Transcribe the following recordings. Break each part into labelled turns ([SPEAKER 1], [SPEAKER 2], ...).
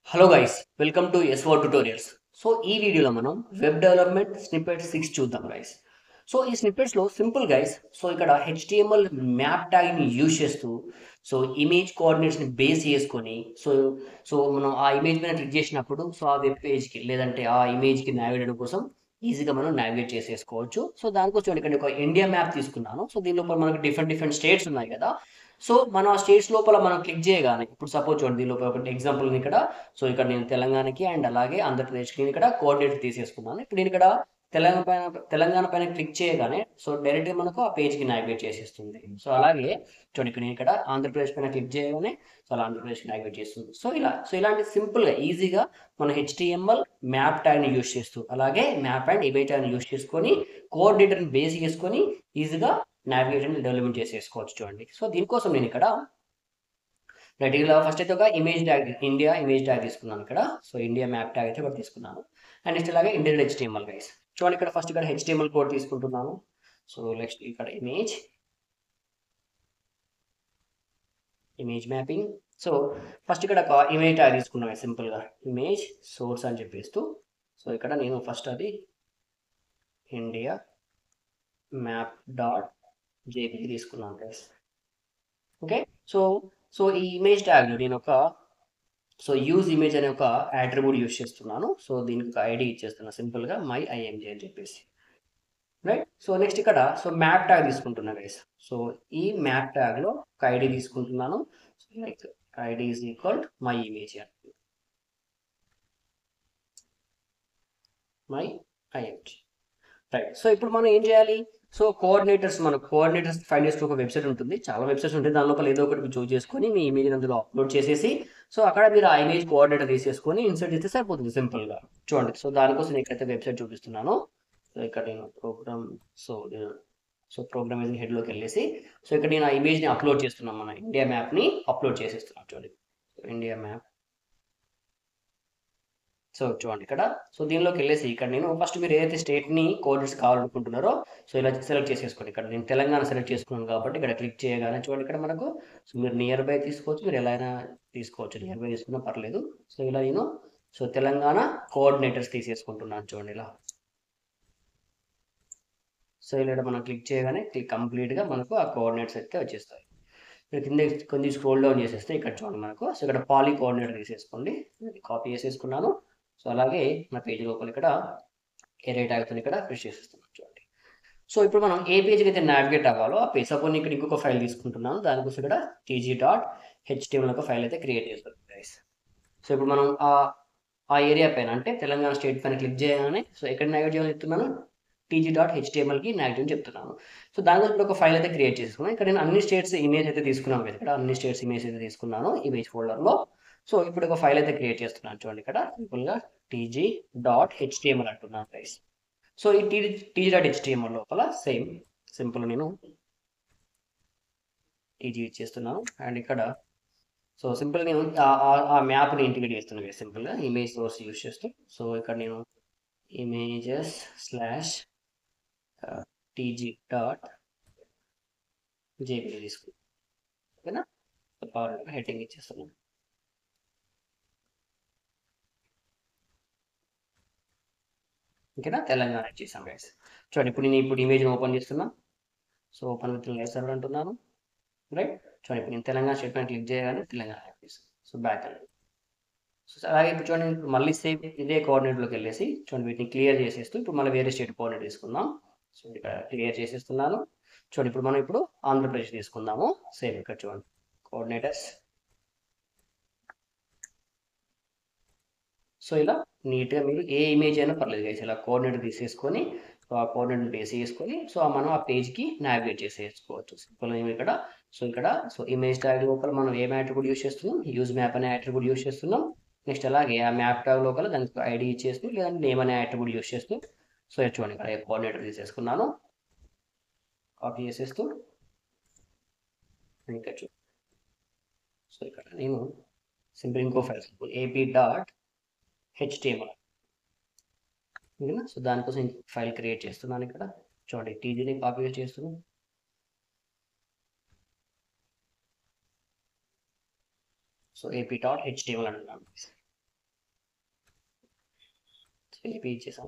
[SPEAKER 1] Hello guys, welcome to SO tutorials. So ఈ వీడియోలో మనం వెబ్ డెవలప్మెంట్ స్నిప్పెట్ 6 చూద్దాం గైస్. సో ఈ స్నిప్పెట్స్లో సింపుల్ గైస్. సో ఇక్కడ హెచ్టిఎంఎల్ మ్యాప్ ట్యాగ్ని యూజ్ చేస్తూ సో ఇమేజ్ కోఆర్డినేట్స్ని బేస్ చేసుకొని సో మనం ఆ ఇమేజ్ మీద క్లిక్ చేసినప్పుడు సో ఆ వెబ్ పేజ్కి లేదంటే ఆ ఇమేజ్కి నావిగేట్ కోసం ఈజీగా మనం నావిగేట్ చేసేసుకోవచ్చు. సో దానికోసం ఇక్కడ ఒక ఇండియా మ్యాప్ తీసుకున్నాను. సో దీని లోపల మనకు డిఫరెంట్ డిఫరెంట్ స్టేట్స్ ఉన్నాయి కదా. సో మనం ఆ స్టేట్స్ లోపల మనం క్లిక్ చేయగానే ఇప్పుడు సపోజ్ చూడండి, దీని లోపల ఒక ఎగ్జాంపుల్ ఇక్కడ. సో ఇక్కడ నేను తెలంగాణకి అండ్ అలాగే ఆంధ్రప్రదేశ్కి నేను ఇక్కడ కోఆర్డినేట్ తీసేసుకున్నాను. ఇప్పుడు నేను ఇక్కడ తెలంగాణ పైన క్లిక్ చేయగానే సో డైరెక్ట్గా మనకు ఆ పేజ్కి నావిగేట్ చేసేస్తుంది. సో అలాగే చూడండి, ఇక్కడ నేను ఇక్కడ ఆంధ్రప్రదేశ్ పైన క్లిక్ చేయగానే సో అలా ఆంధ్రప్రదేశ్కి నావిగేట్ చేస్తుంది. ఇలాంటి సింపుల్గా ఈజీగా మన హెచ్టిఎంఎల్ మ్యాప్ ట్యాగ్ని యూజ్ చేస్తూ అలాగే మ్యాప్ అండ్ ఇమేజ్ ట్యాగ్ని యూజ్ చేసుకొని కోఆర్డినేటర్ని బేస్ చేసుకొని ఈజీగా నావిగేషన్ డెవలప్మెంట్ చేసేసుకోవచ్చు. చూడండి, సో దీనికోసం నేను ఇక్కడ రెడీగా ఫస్ట్ అయితే ఒక image tag, India image tag తీసుకున్నాను ఇక్కడ. సో ఇండియా మ్యాప్ ట్యాగ్ అయితే ఒకటి తీసుకున్నాను. అండ్ నెక్స్ట్ ఇలాగే ఇండియన్ హెచ్టిఎంఎల్ గైస్. చూడండి, ఇక్కడ ఫస్ట్ ఇక్కడ హెచ్టిఎంఎల్ కోడ్ తీసుకుంటున్నాను. సో నెక్స్ట్ ఇక్కడ ఇమేజ్ మ్యాపింగ్. సో ఫస్ట్ ఇక్కడ ఒక ఇమేజ్ ట్యాగ్ తీసుకున్నాను సింపుల్గా, ఇమేజ్ సోర్స్ అని చెప్పేస్తూ. సో ఇక్కడ నేను ఫస్ట్ అది ఇండియా మ్యాప్ డాట్ జేపీజీ తీసుకున్నాను గైస్. ఓకే. సో సో ఈ ఇమేజ్ ట్యాగ్లో నేను ఒక యూజ్ ఇమేజ్ అనే ఒక యాట్రిబ్యూట్ యూజ్ చేస్తున్నాను. సో దీనికి ఒక ఐడి ఇచ్చేస్తున్నాను సింపుల్గా మై ఐఎంజే అని చెప్పేసి. రైట్. సో నెక్స్ట్ ఇక్కడ మ్యాప్ ట్యాగ్ తీసుకుంటున్నా గైస్. సో ఈ మ్యాప్ ట్యాగ్లో ఒక ఐడి తీసుకుంటున్నాను. So like ID is equal my image, my IMG. Right. So ఇప్పుడు మనం ఏం చేయాలి? సో కోఆర్డినేటర్స్ ఫైండ్ చేసుకుని ఒక వెబ్సైట్ ఉంటుంది. చాలా వెబ్సైట్స్ ఉంటాయి. దాని లోపల ఏదో ఒకటి చూస్ చేసుకొని మీ ఇమేజ్ అందులో అప్లోడ్ చేసేసి సో అక్కడ మీరు ఆ ఇమేజ్ కోఆర్డినేటర్ తీసేసుకొని ఇన్సర్ట్ చేస్తే సరిపోతుంది సింపుల్గా. చూడండి, సో దానికోసం నేను ఇక్కడైతే వెబ్సైట్ చూపిస్తున్నాను. సో ఇక్కడ నేను ప్రోగ్రామ్ హెడ్లోకి వెళ్ళేసి సో ఇక్కడ నేను ఆ ఇమేజ్ని అప్లోడ్ చేస్తున్నాను. మన ఇండియా మ్యాప్ని అప్లోడ్ చేసేస్తున్నాను. చూడండి, ఇండియా మ్యాప్. సో చూడండి ఇక్కడ. సో దీనిలోకి వెళ్ళేసి ఇక్కడ నేను ఫస్ట్ మీరు ఏదైతే స్టేట్ని కోఆర్డినేట్స్ కావాలనుకుంటున్నారో సో ఇలా సెలెక్ట్ చేసేసుకోండి. ఇక్కడ నేను తెలంగాణ సెలెక్ట్ చేసుకున్నాను కాబట్టి ఇక్కడ క్లిక్ చేయగానే చూడండి ఇక్కడ మనకు సో మీరు నియర్ బై తీసుకోవచ్చు, మీరు ఎలా అయినా తీసుకోవచ్చు, నియర్ బై తీసుకున్నా పర్లేదు. సో ఇలా నేను తెలంగాణ కోఆర్డినేటర్స్ తీసేసుకుంటున్నాను. చూడండి ఇలా. సో ఇలా మనం క్లిక్ చేయగానే కంప్లీట్గా మనకు ఆ కోఆర్డినేట్స్ అయితే వచ్చేస్తాయి. ఇక్కడ కింద కొంచెం స్క్రోల్ డౌన్ చేసేస్తే ఇక్కడ చూడండి మనకు సో ఇక్కడ పాలీ కోఆర్డినేటర్ తీసేసుకోండి. కాపీ చేసేసుకున్నాను. సో అలాగే మన పేజ్ లోపల ఇక్కడ ఏరే ట్యాగ్తో ఇక్కడ ప్రెస్ చేసేస్తున్నాను. చూడండి, సో ఇప్పుడు మనం ఏ పేజ్కి అయితే నావిగేట్ అవ్వాలో ఆ పేజ్, సపోజ్ ఇక్కడ ఇంకొక ఫైల్ తీసుకుంటున్నాను. దానికోసం ఇక్కడ tg.html ఒక ఫైల్ అయితే క్రియేట్ చేస్తాను గైస్. సో ఇప్పుడు మనం ఆ ఏరియా పైన అంటే తెలంగాణ స్టేట్ పైన క్లిక్ చేయగానే సో ఎక్కడ నావిగేట్ చేయాలని చెప్తున్నాను, tg.htmlకి నావిగేట్ చెప్తున్నాను. సో దానికోసం ఇప్పుడు ఒక ఫైల్ అయితే క్రియేట్ చేసుకున్నాను. ఇక్కడ నేను అన్ని స్టేట్స్ ఇమేజ్ అయితే తీసుకున్నాను కదా, ఇక్కడ అన్ని స్టేట్స్ ఇమేజ్ అయితే తీసుకున్నాను ఇమేజ్ ఫోల్డర్లో. సో ఇప్పుడు ఒక ఫైల్ అయితే క్రియేట్ చేస్తున్నాను. చూడండి ఇక్కడ సింపుల్గా tg.html అంటున్నాను గైస్. సో ఈ tg.html లోపల సింపుల్ నేను tg ఇచ్చేస్తున్నాను. అండ్ ఇక్కడ సో సింపుల్ నేను ఆ మ్యాప్ని ఇంటిగ్రేట్ చేస్తున్నాను కదా సింపుల్గా ఇమేజ్ సోర్స్ యూజ్ చేస్తూ. సో ఇక్కడ నేను ఇమేజెస్ స్లాష్ tg.jpg తీసుకున్నాను. ఓకేనా. పవర్ హెడ్డింగ్ ఇచ్చేస్తున్నాను. ఓకేనా, తెలంగాణ ఇచ్చేసాం గైస్. చూడండి, ఇప్పుడు నేను ఇమేజ్ని ఓపెన్ చేస్తున్నా. So open with live server అంటున్నాను. రైట్. చూడండి, ఇప్పుడు నేను తెలంగాణ స్టేట్ పైన క్లిక్ చేయగానే తెలంగాణ సో బ్యాక్ అండి. సో అలాగే ఇప్పుడు చూడండి, ఇప్పుడు మళ్ళీ సేమ్ ఇదే కోఆర్డినేట్లోకి వెళ్ళేసి చూడండి వీటిని క్లియర్ చేసేస్తూ ఇప్పుడు మళ్ళీ వేరే స్టేట్ కోఆర్డినేట్ తీసుకుందాం. సో ఇక్కడ క్లియర్ చేసేస్తున్నాను. చూడండి, ఇప్పుడు మనం ఆంధ్రప్రదేశ్ తీసుకుందాము. సేమ్ ఇక్కడ చూడండి కోఆర్డినేటర్స్. సో ఇలా నీట్గా మీరు ఏ ఇమేజ్ అయినా పర్లేదు గైస్, ఇలా కోఆర్డినేట్ తీసేసుకొని సో ఆ కోఆర్డినేట్ బేస్ చేసుకొని సో మనం ఆ పేజ్కి నావిగేట్ చేసేసుకోవచ్చు సింపుల్. ఇక్కడ ఇమేజ్ ట్యాగ్ లోపల మనం ఏం యాట్రిబ్యూట్ యూస్ చేస్తున్నాం, యూజ్ మ్యాప్ అనే యాట్రిబ్యూట్ యూస్ చేస్తున్నాం. నెక్స్ట్ అలాగే ఆ మ్యాప్ ట్యాగ్ లోపల దానికి ఐడి ఇచ్చేస్తూ లేదంటే నేమ్ అనే యాట్రిబ్యూట్ యూస్ చేస్తూ సో చూడండి ఇక్కడ కోఆర్డినేటర్ తీసేసుకున్నాను. కాపీ చేసేస్తూ ఇంకా సో ఇక్కడ నేను సింపుల్ ఇంకో ఫైల్ ap.html. ఓకేనా. సో దానికోసం ఫైల్ క్రియేట్ చేస్తున్నాను ఇక్కడ. చూడండి టీజీని కాపీ చేస్తున్నాను. సో ap.html అంటున్నాను. ఏపీ ఇచ్చేసాం.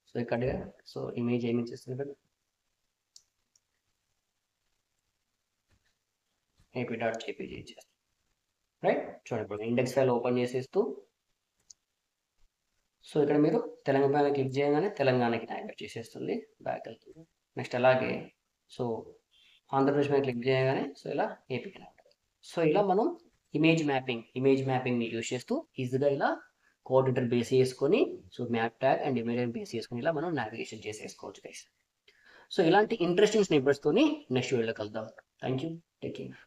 [SPEAKER 1] సో ఇక్కడ సో ఇమేజ్ ఏమి ఇచ్చేస్తుంది ఇక్కడ ఏపీ.jpg ఇచ్చేస్తాం. రైట్, చూడండి ఇప్పుడు ఇండెక్స్ ఫైల్ ఓపెన్ చేసేస్తూ సో ఇక్కడ మీరు తెలంగాణ పైన క్లిక్ చేయగానే తెలంగాణకి నావిగేట్ చేసేస్తుంది, బ్యాక్ వెళ్తుంది. నెక్స్ట్ అలాగే సో ఆంధ్రప్రదేశ్ మీద క్లిక్ చేయగానే సో ఇలా ఏపీకి నావిగేట్. సో ఇలా మనం ఇమేజ్ మ్యాపింగ్ని యూజ్ చేస్తూ ఈజీగా ఇలా కోఆర్డినేటర్ బేస్ చేసుకొని so map tag and image base చేసుకొని ఇలా మనం నావిగేషన్ చేసేసుకోవచ్చు గైస్. సో ఇలాంటి ఇంట్రెస్టింగ్ స్నిప్పెట్స్తోని నెక్స్ట్ వీడియోలో కలుద్దాం. Thank you, take care.